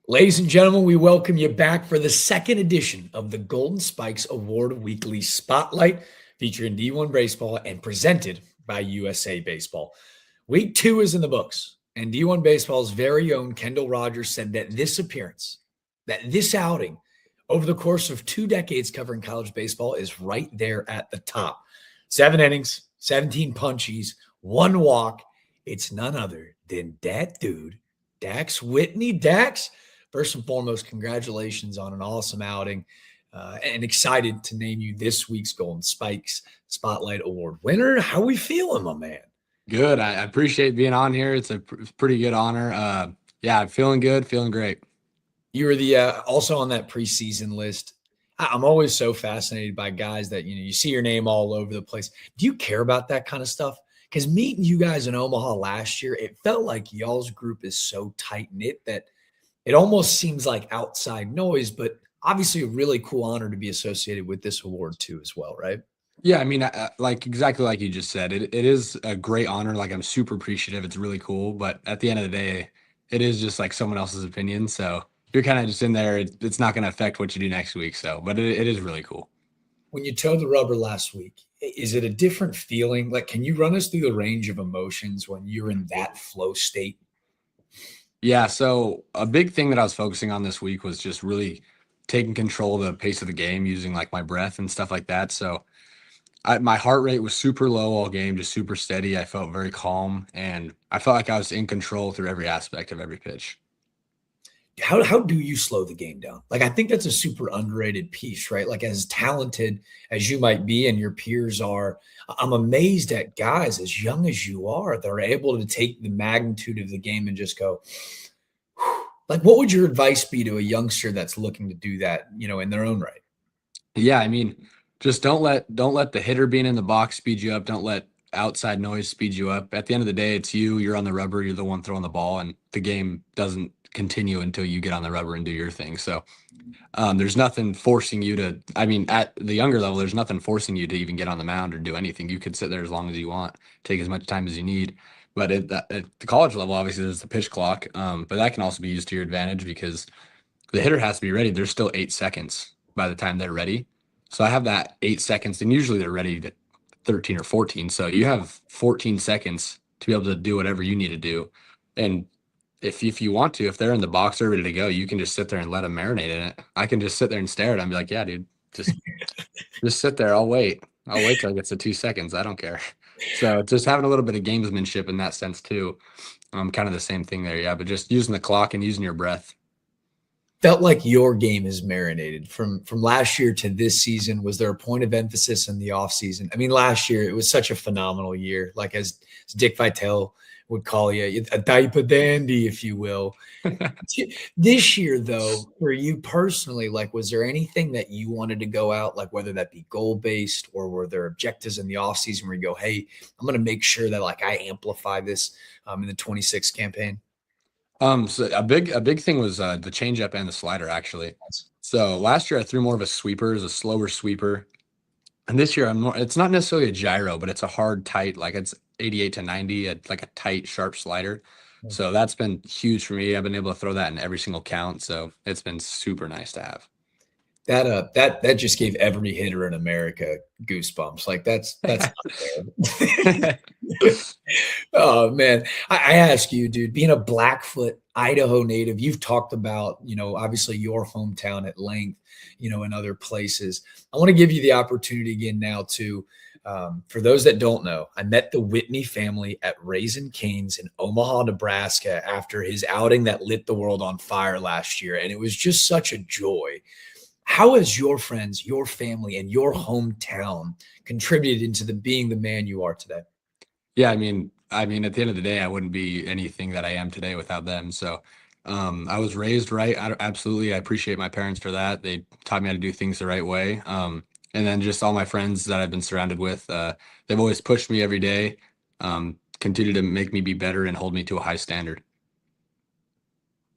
Ladies and gentlemen, we welcome you back for the second edition of the Golden Spikes Award Weekly Spotlight, featuring D1 Baseball and presented by USA Baseball. Week 2 is in the books, and D1 Baseball's very own Kendall Rodgers said that this outing, over the course of 2 decades covering college baseball, is right there at the top. 7 innings, 17 punchies, 1 walk. It's none other than that dude, Dax Whitney. Dax, first and foremost, congratulations on an awesome outing, and excited to name you this week's Golden Spikes Spotlight Award winner. How we feeling, my man? Good. I appreciate being on here. It's a pretty good honor. Yeah, feeling good, feeling great. You were the also on that preseason list. I'm always so fascinated by guys that you see your name all over the place. Do you care about that kind of stuff? Because meeting you guys in Omaha last year, it felt like y'all's group is so tight knit that it almost seems like outside noise, but obviously a really cool honor to be associated with this award too as well, right? Yeah, I mean, like exactly like you just said, it is a great honor. Like I'm super appreciative. It's really cool. But at the end of the day, it is just like someone else's opinion. So you're kind of just in there. It's not going to affect what you do next week. So, but it is really cool. When you towed the rubber last week, is it a different feeling? Like, can you run us through the range of emotions when you're in that flow state? Yeah, so a big thing that I was focusing on this week was just really taking control of the pace of the game using like my breath and stuff like that. So my heart rate was super low all game, just super steady. I felt very calm, and I felt like I was in control through every aspect of every pitch. How do you slow the game down? Like, I think that's a super underrated piece, right? Like, as talented as you might be and your peers are, I'm amazed at guys as young as you are that are able to take the magnitude of the game and just go, whew. Like, what would your advice be to a youngster that's looking to do that, in their own right? Yeah, I mean, just don't let the hitter being in the box speed you up. Don't let outside noise speed you up. At the end of the day, it's you. You're on the rubber. You're the one throwing the ball, and the game doesn't continue until you get on the rubber and do your thing. So there's nothing forcing you to. I mean, at the younger level, there's nothing forcing you to even get on the mound or do anything. You could sit there as long as you want, take as much time as you need. But at the college level, obviously, there's the pitch clock. But that can also be used to your advantage because the hitter has to be ready. There's still 8 seconds by the time they're ready. So I have that 8 seconds, and usually they're ready to 13 or 14. So you have 14 seconds to be able to do whatever you need to do. And if you want to, if they're in the box, they're ready to go, you can just sit there and let them marinate in it. I can just sit there and stare at them and be like, yeah, dude, just sit there. I'll wait. I'll wait till it gets to 2 seconds. I don't care. So just having a little bit of gamesmanship in that sense too. Kind of the same thing there. Yeah. But just using the clock and using your breath. Felt like your game is marinated from last year to this season. Was there a point of emphasis in the offseason? I mean, last year it was such a phenomenal year. Like as Dick Vitale would call you, a diaper dandy, if you will. This year, though, for you personally, like, was there anything that you wanted to go out, like whether that be goal based or were there objectives in the offseason where you go, hey, I'm going to make sure that like I amplify this in the 26 campaign? So a big thing was the changeup and the slider actually. So last year I threw more of a sweeper, as a slower sweeper, and this year I'm more. It's not necessarily a gyro, but it's a hard, tight, like it's 88 to 90, like a tight, sharp slider. So that's been huge for me. I've been able to throw that in every single count, so it's been super nice to have. That just gave every hitter in America goosebumps. Like that's not fair. Oh man, I ask you, dude, being a Blackfoot, Idaho native, you've talked about, obviously your hometown at length, in other places. I want to give you the opportunity again now to, for those that don't know, I met the Whitney family at Raising Cane's in Omaha, Nebraska, after his outing that lit the world on fire last year, and it was just such a joy. How has your friends, your family, and your hometown contributed into being the man you are today? Yeah, I mean, at the end of the day, I wouldn't be anything that I am today without them. So, I was raised right. Absolutely, I appreciate my parents for that. They taught me how to do things the right way. And then just all my friends that I've been surrounded with, they've always pushed me every day, continue to make me be better and hold me to a high standard.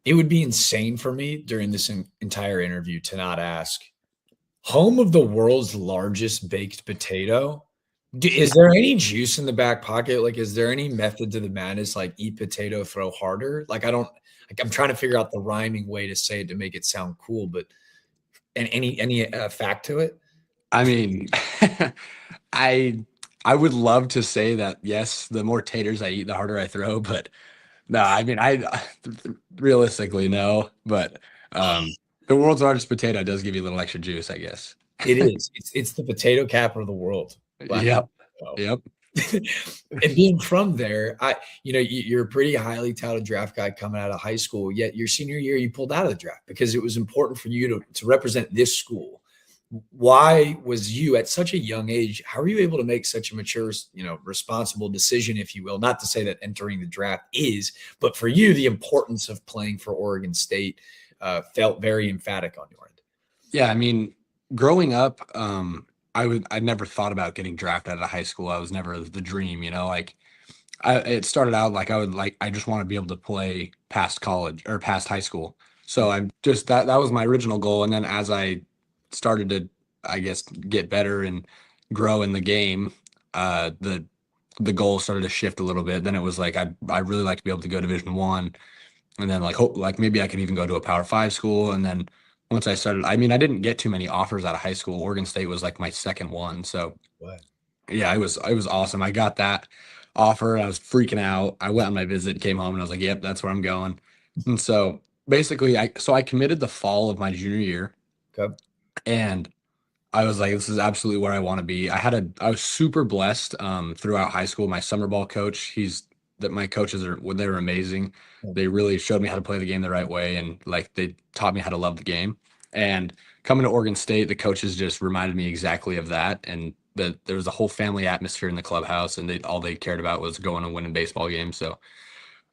It would be insane for me during this entire interview to not ask, home of the world's largest baked potato, Is there any juice in the back pocket? Like, is there any method to the madness? Like, eat potato, throw harder. Like, I don't. Like, I'm trying to figure out the rhyming way to say it to make it sound cool. But and any fact to it? I mean, I I would love to say that yes, the more taters I eat, the harder I throw, but no, I mean, I realistically no, but the world's largest potato does give you a little extra juice, I guess. It is. It's the potato capital of the world. Blackfoot. Yep. Yep. And being from there, you're a pretty highly touted draft guy coming out of high school. Yet your senior year, you pulled out of the draft because it was important for you to represent this school. Why was you at such a young age? How are you able to make such a mature, responsible decision, if you will? Not to say that entering the draft is, but for you, the importance of playing for Oregon State felt very emphatic on your end. Yeah, I mean, growing up, I never thought about getting drafted out of high school. I was never the dream, like it started out like I just want to be able to play past college or past high school. So I'm just that was my original goal. And then as I started to, I guess, get better and grow in the game, the goal started to shift a little bit. Then it was like I really like to be able to go Division 1, and then like maybe I could even go to a Power 5 school. And then once I started, I mean, I didn't get too many offers out of high school. Oregon State was like my second one. So What? yeah, it was awesome. I got that offer. I was freaking out. I went on my visit, came home, and I was like, "Yep, that's where I'm going." And so basically, I committed the fall of my junior year, Okay. and I was like, "This is absolutely where I want to be." I was super blessed throughout high school. My summer ball coach, my coaches they were amazing. They really showed me how to play the game the right way, and like they taught me how to love the game. And coming to Oregon State, the coaches just reminded me exactly of that, and that there was a whole family atmosphere in the clubhouse, and all they cared about was going and winning baseball games. So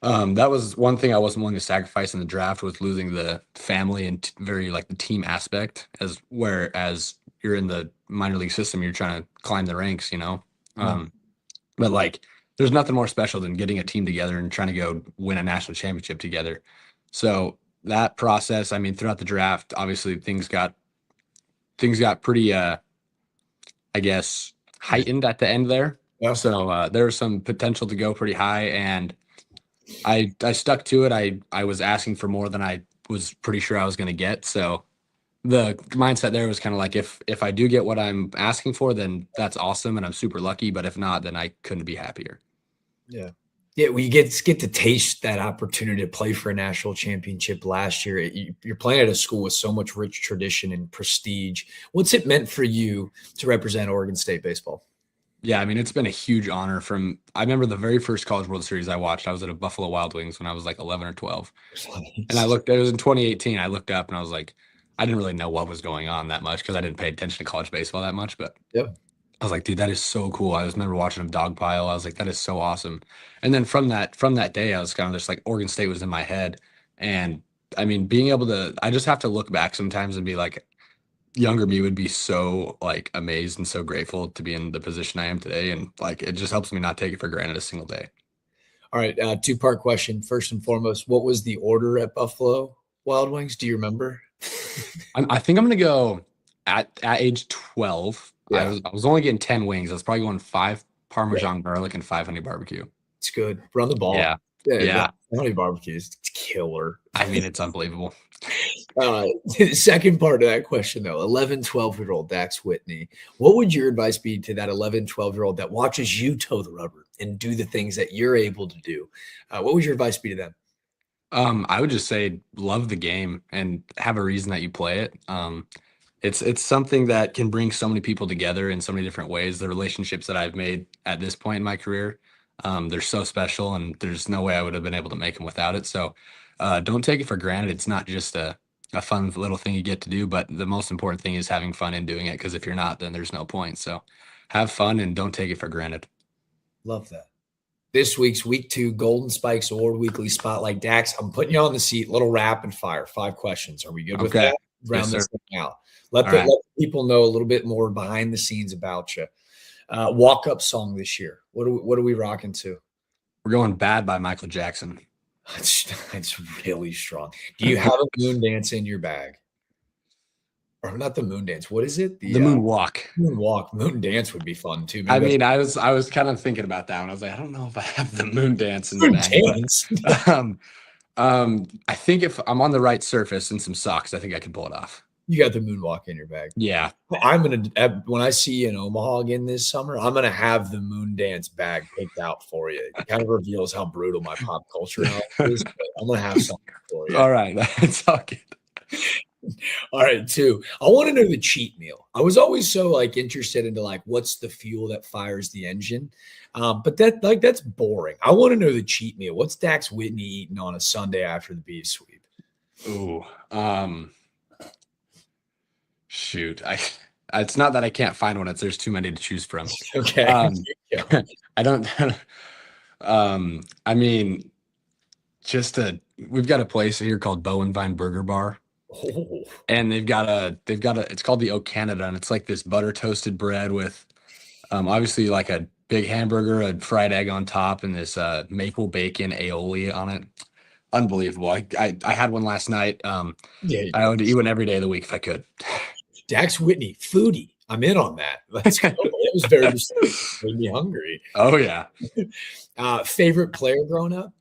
that was one thing I wasn't willing to sacrifice in the draft, was losing the family and very like the team aspect, whereas you're in the minor league system, you're trying to climb the ranks. Yeah. But like there's nothing more special than getting a team together and trying to go win a national championship together. So that process, I mean, throughout the draft, obviously things got pretty I guess heightened at the end there. Yeah. So there was some potential to go pretty high, and I stuck to it. I was asking for more than I was pretty sure I was going to get. So the mindset there was kind of like, if I do get what I'm asking for, then that's awesome, and I'm super lucky. But if not, then I couldn't be happier. Yeah. Yeah, well, you get to taste that opportunity to play for a national championship last year. You're playing at a school with so much rich tradition and prestige. What's it meant for you to represent Oregon State baseball? Yeah, I mean, it's been a huge honor. I remember the very first College World Series I watched, I was at a Buffalo Wild Wings when I was like 11 or 12. And it was in 2018. I looked up and I was like, I didn't really know what was going on that much because I didn't pay attention to college baseball that much. But Yep. I was like, dude, that is so cool. I was remember watching him dogpile. I was like, that is so awesome. And then from that day, I was kind of just like, Oregon State was in my head. And I mean, I just have to look back sometimes and be like, younger me would be so like amazed and so grateful to be in the position I am today. And like, it just helps me not take it for granted a single day. All right, two-part question. First and foremost, what was the order at Buffalo Wild Wings? Do you remember? I think I'm going to go at age 12. Yeah. I was only getting 10 wings. I was probably going 5 Parmesan garlic and 5 honey barbecue. It's good. Run the ball. Yeah. Yeah. Yeah. Honey barbecue is killer. I mean, it's unbelievable. The second part of that question, though, 11, 12-year-old Dax Whitney, what would your advice be to that 11, 12-year-old that watches you toe the rubber and do the things that you're able to do? What would your advice be to them? I would just say love the game and have a reason that you play it. It's something that can bring so many people together in so many different ways. The relationships that I've made at this point in my career, they're so special, and there's no way I would have been able to make them without it. So don't take it for granted. It's not just a fun little thing you get to do, but the most important thing is having fun in doing it, because if you're not, then there's no point. So have fun and don't take it for granted. Love that. This week's Week 2 Golden Spikes Award Weekly Spotlight. Dax, I'm putting you on the seat. Little rapid fire. 5 questions. Are we good with Okay. that? Round Yes, this sir. thing out. Let right. people know a little bit more behind the scenes about you. Walk-up song this year. What are we rocking to? We're going Bad by Michael Jackson. It's really strong. Do you have a moon dance in your bag? or not the moon dance. What is it? The moon walk. Moon walk. Moon dance would be fun too. I Maybe mean, I was kind of thinking about that one. I was like, I don't know if I have the moon dance in the moon bag, dance. but I think if I'm on the right surface and some socks, I think I can pull it off. You got the moonwalk in your bag. Yeah. I'm gonna when I see you in Omaha again this summer, I'm gonna have the moon dance bag picked out for you. It kind of reveals how brutal my pop culture knowledge is, but I'm gonna have something for you. All right. That's all good. All right, two. I want to know the cheat meal. I was always so like interested into like what's the fuel that fires the engine, but that's boring. I want to know the cheat meal. What's Dax Whitney eating on a Sunday after the beef sweep? Ooh, shoot. It's not that I can't find one. It's there's too many to choose from. Okay. I don't. I mean, we've got a place here called Bow and Vine Burger Bar. Oh. And they've got a it's called the O Canada, and it's like this butter toasted bread with obviously like a big hamburger, a fried egg on top, and this maple bacon aioli on it. Unbelievable. I had one last night. Yeah, I would eat one every day of the week if I could. Dax Whitney, foodie. I'm in on that. Let's go. It was very made me hungry. Oh yeah. Favorite player growing up?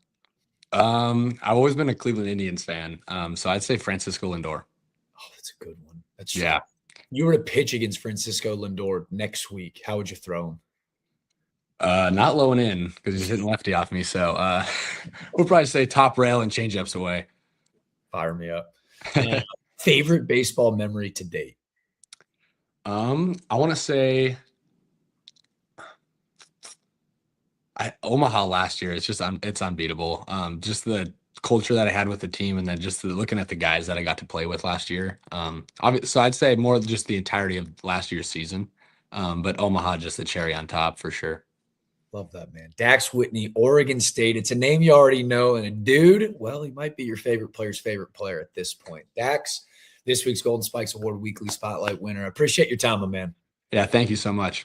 I've always been a Cleveland Indians fan. So I'd say Francisco Lindor. Oh, that's a good one. That's yeah. You were to pitch against Francisco Lindor next week. How would you throw him? Not low and in because he's hitting lefty off me. So we'll probably say top rail and change ups away. Fire me up. Favorite baseball memory to date? I want to say Omaha last year. It's just it's unbeatable. Just the culture that I had with the team, and then just looking at the guys that I got to play with last year. So I'd say more just the entirety of last year's season. But Omaha, just the cherry on top for sure. Love that, man. Dax Whitney, Oregon State. It's a name you already know, and a dude, well, he might be your favorite player's favorite player at this point. Dax, this week's Golden Spikes Award Weekly Spotlight winner. I appreciate your time, my man. Yeah, thank you so much.